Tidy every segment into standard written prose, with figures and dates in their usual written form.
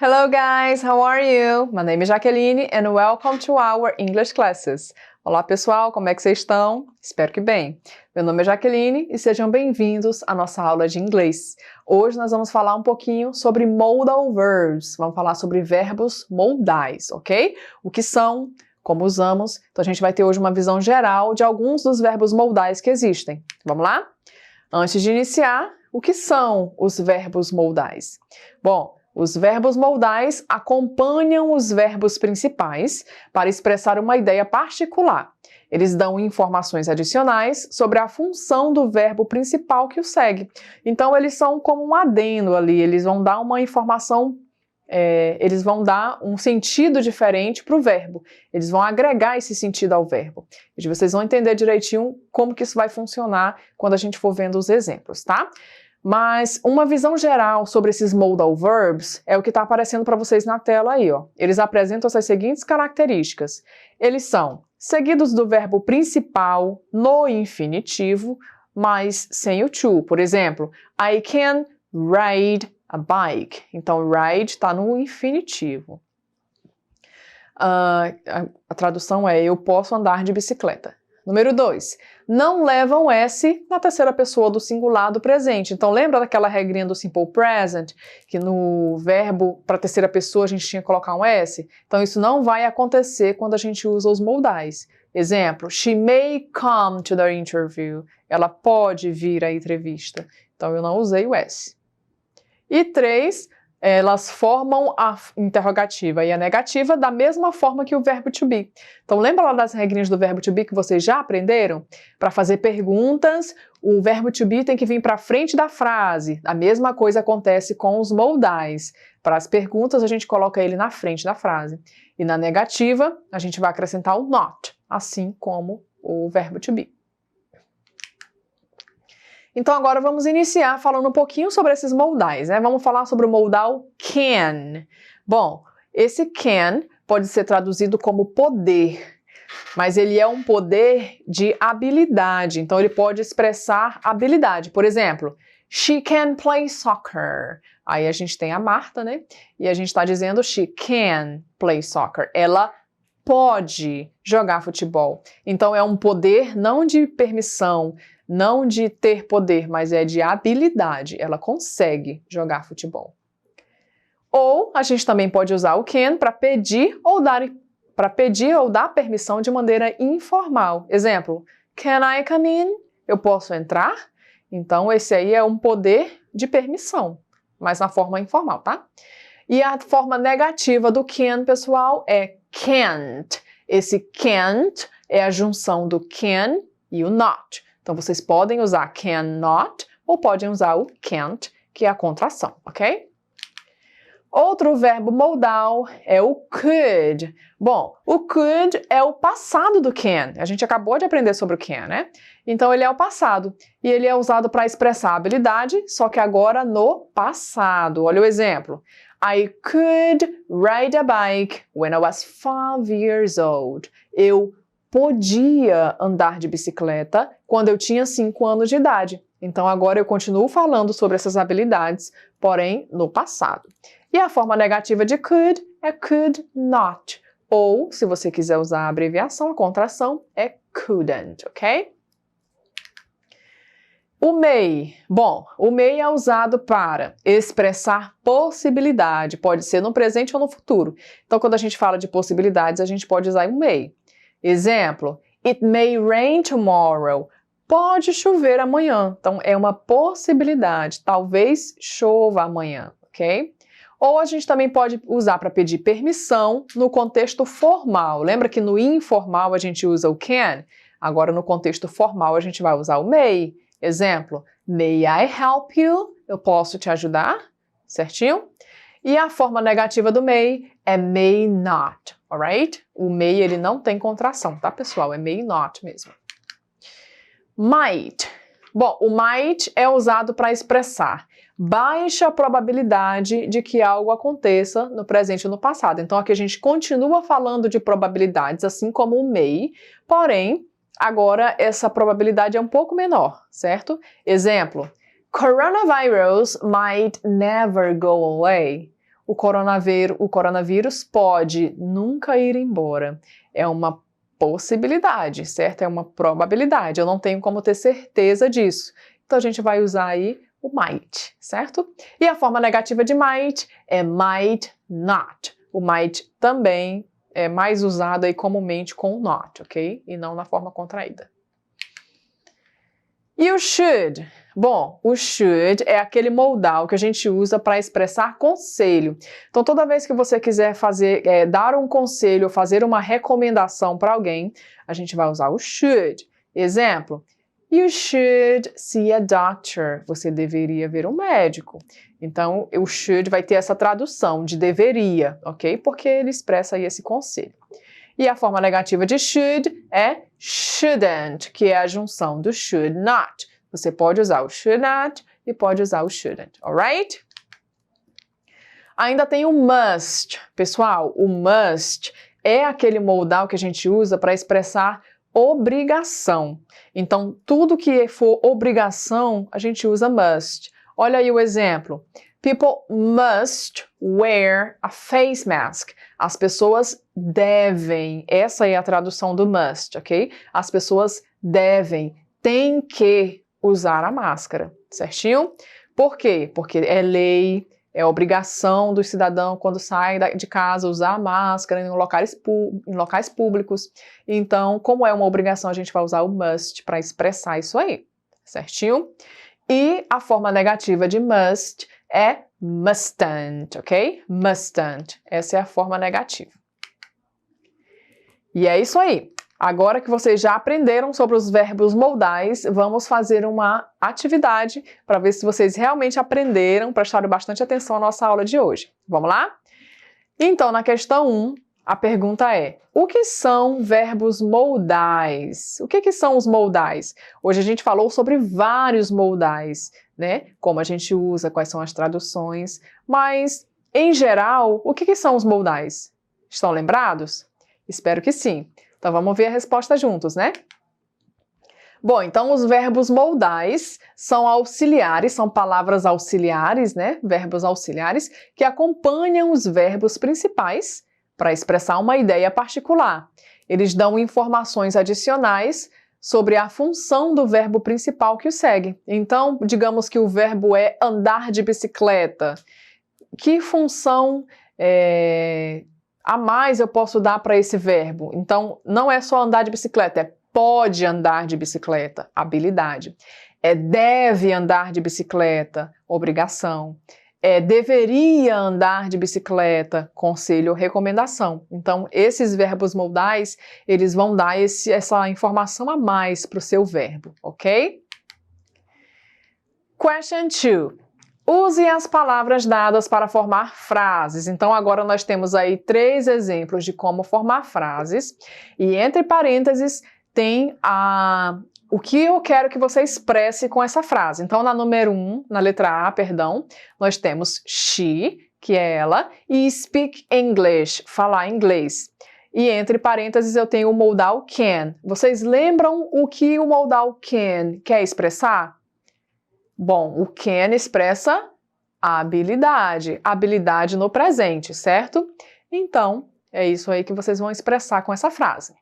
Hello guys, how are you? My name is Jaqueline and welcome to our English classes. Olá pessoal, como é que vocês estão? Espero que bem. Meu nome é Jaqueline e sejam bem-vindos à nossa aula de inglês. Hoje nós vamos falar um pouquinho sobre modal verbs. Vamos falar sobre verbos modais, ok? O que são, como usamos. Então a gente vai ter hoje uma visão geral de alguns dos verbos modais que existem. Vamos lá? Antes de iniciar, o que são os verbos modais? Bom, os verbos modais acompanham os verbos principais para expressar uma ideia particular. Eles dão informações adicionais sobre a função do verbo principal que o segue. Então, eles são como um adendo ali, eles vão dar uma informação, eles vão dar um sentido diferente para o verbo. Eles vão agregar esse sentido ao verbo. E vocês vão entender direitinho como que isso vai funcionar quando a gente for vendo os exemplos, tá? Mas uma visão geral sobre esses modal verbs é o que está aparecendo para vocês na tela aí, ó. Eles apresentam essas seguintes características. Eles são seguidos do verbo principal no infinitivo, mas sem o to. Por exemplo, I can ride a bike. Então, ride está no infinitivo. A tradução é eu posso andar de bicicleta. Número 2, não levam S na terceira pessoa do singular do presente. Então, lembra daquela regrinha do simple present? Que no verbo para terceira pessoa a gente tinha que colocar um S? Então, isso não vai acontecer quando a gente usa os modais. Exemplo, she may come to the interview. Ela pode vir à entrevista. Então, eu não usei o S. E 3, elas formam a interrogativa e a negativa da mesma forma que o verbo to be. Então, lembra lá das regrinhas do verbo to be que vocês já aprenderam? Para fazer perguntas, o verbo to be tem que vir para frente da frase. A mesma coisa acontece com os modais. Para as perguntas, a gente coloca ele na frente da frase. E na negativa, a gente vai acrescentar o not, assim como o verbo to be. Então agora vamos iniciar falando um pouquinho sobre esses modais, né? Vamos falar sobre o modal can. Bom, esse can pode ser traduzido como poder, mas ele é um poder de habilidade, então ele pode expressar habilidade. Por exemplo, she can play soccer. Aí a gente tem a Marta, né? E a gente está dizendo she can play soccer. Ela pode jogar futebol. Então é um poder não de permissão, não de ter poder, mas é de habilidade. Ela consegue jogar futebol. Ou a gente também pode usar o can para pedir ou dar permissão de maneira informal. Exemplo, can I come in? Eu posso entrar? Então esse aí é um poder de permissão, mas na forma informal, tá? E a forma negativa do can, pessoal, é can't. Esse can't é a junção do can e o not. Então, vocês podem usar cannot ou podem usar o can't, que é a contração, ok? Outro verbo modal é o could. Bom, o could é o passado do can. A gente acabou de aprender sobre o can, né? Então, ele é o passado. E ele é usado para expressar habilidade, só que agora no passado. Olha o exemplo. I could ride a bike when I was 5 years old. Eu podia andar de bicicleta quando eu tinha 5 anos de idade. Então, agora eu continuo falando sobre essas habilidades, porém no passado. E a forma negativa de could é could not. Ou, se você quiser usar a abreviação, a contração é couldn't, ok? O may. Bom, o may é usado para expressar possibilidade. Pode ser no presente ou no futuro. Então, quando a gente fala de possibilidades, a gente pode usar o may. Exemplo, it may rain tomorrow. Pode chover amanhã. Então, é uma possibilidade. Talvez chova amanhã, ok? Ou a gente também pode usar para pedir permissão no contexto formal. Lembra que no informal a gente usa o can? Agora, no contexto formal, a gente vai usar o may. Exemplo, may I help you? Eu posso te ajudar? Certinho? E a forma negativa do may é may not, alright? O may, ele não tem contração, tá, pessoal? É may not mesmo. Might. Bom, o might é usado para expressar baixa probabilidade de que algo aconteça no presente ou no passado. Então, aqui a gente continua falando de probabilidades, assim como o may, porém, agora essa probabilidade é um pouco menor, certo? Exemplo, coronavirus might never go away. o coronavírus pode nunca ir embora. É uma possibilidade, certo? É uma probabilidade. Eu não tenho como ter certeza disso. Então a gente vai usar aí o might, certo? E a forma negativa de might é might not. O might também é mais usado aí comumente com o not, ok? E não na forma contraída. E o should? Bom, o should é aquele modal que a gente usa para expressar conselho. Então, toda vez que você quiser dar um conselho, fazer uma recomendação para alguém, a gente vai usar o should. Exemplo, you should see a doctor. Você deveria ver um médico. Então, o should vai ter essa tradução de deveria, ok? Porque ele expressa aí esse conselho. E a forma negativa de should é shouldn't, que é a junção do should not. Você pode usar o should not e pode usar o shouldn't, alright? Ainda tem o must. Pessoal, o must é aquele modal que a gente usa para expressar obrigação. Então, tudo que for obrigação, a gente usa must. Olha aí o exemplo. People must wear a face mask. As pessoas devem, essa é a tradução do must, ok? As pessoas devem, têm que usar a máscara, certinho? Por quê? Porque é lei, é obrigação do cidadão quando sai de casa usar a máscara em locais públicos. Então, como é uma obrigação, a gente vai usar o must para expressar isso aí, certinho? E a forma negativa de must é mustn't, ok? Mustn't. Essa é a forma negativa. E é isso aí. Agora que vocês já aprenderam sobre os verbos modais, vamos fazer uma atividade para ver se vocês realmente aprenderam, prestaram bastante atenção à nossa aula de hoje. Vamos lá? Então, na questão 1, a pergunta é: o que são verbos modais? O que são os modais? Hoje a gente falou sobre vários modais, né? Como a gente usa, quais são as traduções, mas, em geral, o que são os modais? Estão lembrados? Espero que sim. Então vamos ver a resposta juntos, né? Bom, então os verbos modais são auxiliares, são palavras auxiliares, né? Verbos auxiliares que acompanham os verbos principais para expressar uma ideia particular. Eles dão informações adicionais sobre a função do verbo principal que o segue. Então, digamos que o verbo é andar de bicicleta. Que função a mais eu posso dar para esse verbo? Então, não é só andar de bicicleta, é pode andar de bicicleta, habilidade. É deve andar de bicicleta, obrigação. É deveria andar de bicicleta, conselho ou recomendação. Então, esses verbos modais, eles vão dar essa informação a mais para o seu verbo, ok? Question 2. Use as palavras dadas para formar frases. Então, agora nós temos aí 3 exemplos de como formar frases. E entre parênteses tem o que eu quero que você expresse com essa frase. Então, na número 1, na letra A, perdão, nós temos she, que é ela, e speak English, falar inglês. E entre parênteses eu tenho o modal can. Vocês lembram o que o modal can quer expressar? Bom, o can expressa a habilidade no presente, certo? Então, é isso aí que vocês vão expressar com essa frase.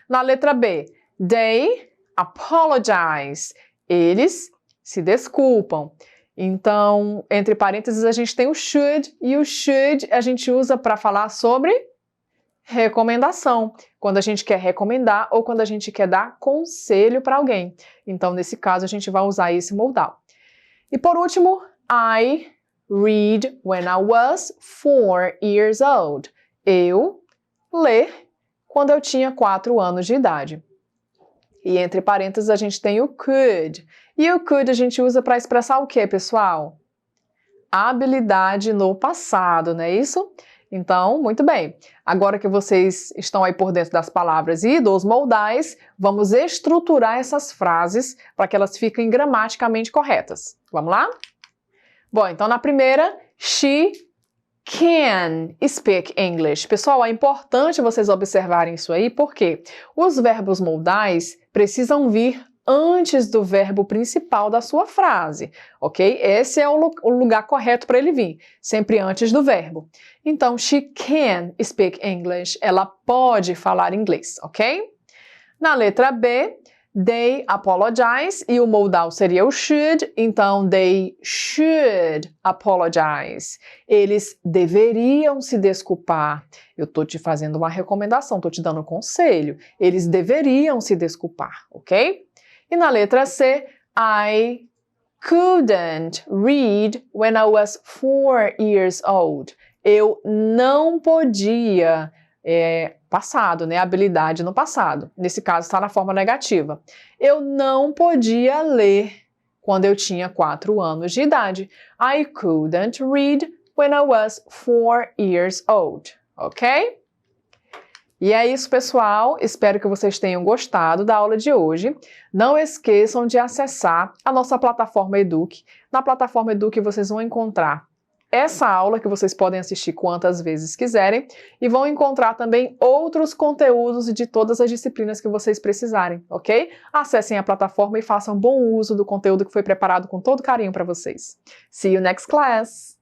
Na letra B, they apologize. Eles se desculpam. Então, entre parênteses, a gente tem o should, e o should a gente usa para falar sobre recomendação. Quando a gente quer recomendar ou quando a gente quer dar conselho para alguém. Então, nesse caso, a gente vai usar esse modal. E por último, I read when I was 4 years old. Eu ler quando eu tinha 4 anos de idade. E entre parênteses a gente tem o could. E o could a gente usa para expressar o que, pessoal? Habilidade no passado, não é isso? Então, muito bem. Agora que vocês estão aí por dentro das palavras e dos modais, vamos estruturar essas frases para que elas fiquem gramaticamente corretas. Vamos lá? Bom, então na primeira, she can speak English. Pessoal, é importante vocês observarem isso aí, porque os verbos modais precisam vir antes do verbo principal da sua frase, ok? Esse é o lugar correto para ele vir, sempre antes do verbo. Então, she can speak English. Ela pode falar inglês, ok? Na letra B, they apologize, e o modal seria o should, então they should apologize. Eles deveriam se desculpar. Eu estou te fazendo uma recomendação, estou te dando um conselho. Eles deveriam se desculpar, ok? E na letra C, I couldn't read when I was 4 years old. Eu não podia, passado, né? Habilidade no passado. Nesse caso está na forma negativa. Eu não podia ler quando eu tinha 4 anos de idade. I couldn't read when I was 4 years old. Ok? E é isso, pessoal. Espero que vocês tenham gostado da aula de hoje. Não esqueçam de acessar a nossa plataforma Eduque. Na plataforma Eduque vocês vão encontrar essa aula que vocês podem assistir quantas vezes quiserem e vão encontrar também outros conteúdos de todas as disciplinas que vocês precisarem, ok? Acessem a plataforma e façam bom uso do conteúdo que foi preparado com todo carinho para vocês. See you next class!